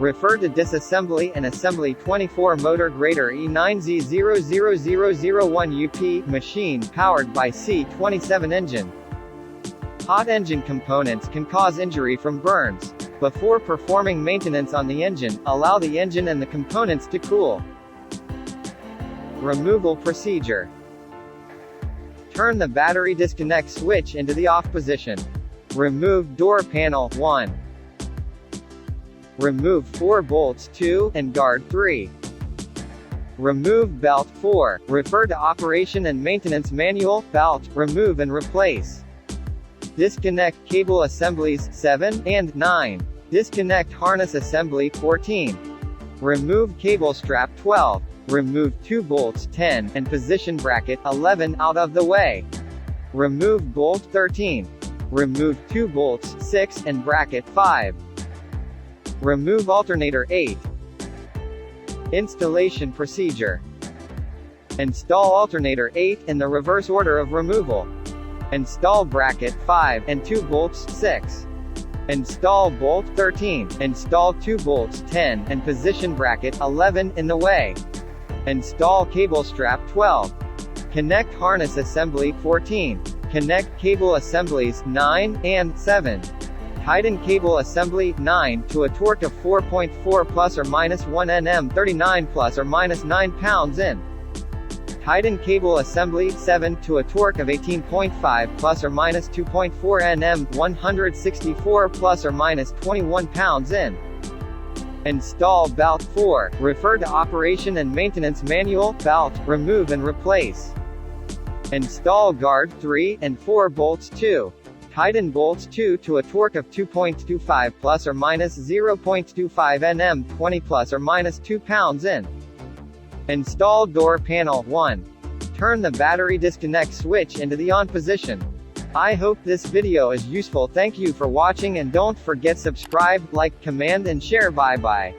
Refer to disassembly and assembly 24 motor grader E9Z00001 UP machine powered by C27 engine. Hot engine components can cause injury from burns. Before performing maintenance on the engine, allow the engine and the components to cool. Removal procedure. Turn the battery disconnect switch into the off position. Remove door panel 1. Remove 4 bolts 2 and guard 3. Remove belt 4. Refer to Operation and Maintenance Manual, belt, remove and replace. Disconnect cable assemblies 7 and 9. Disconnect harness assembly 14. Remove cable strap 12. Remove 2 bolts 10 and position bracket 11 out of the way. Remove bolt 13. Remove 2 bolts 6 and bracket 5. Remove alternator 8. Installation procedure. Install alternator 8 in the reverse order of removal. Install bracket 5 and 2 bolts 6. Install bolt 13. Install 2 bolts 10 and position bracket 11 in the way. Install cable strap 12. Connect harness assembly 14. Connect cable assemblies 9 and 7. Tighten cable assembly 9 to a torque of 4.4 plus or minus 1 Nm 39 plus or minus 9 pounds in. Tighten cable assembly 7 to a torque of 18.5 plus or minus 2.4 Nm 164 plus or minus 21 pounds in. Install belt 4. Refer to Operation and Maintenance Manual, belt, remove and replace. Install guard 3 and 4 bolts 2. Tighten bolts 2 to a torque of 2.25 plus or minus 0.25 Nm 20 plus or minus 2 pounds in. Install door panel 1. Turn the battery disconnect switch into the on position. I hope this video is useful. Thank you for watching and don't forget subscribe, like, comment and share. Bye bye.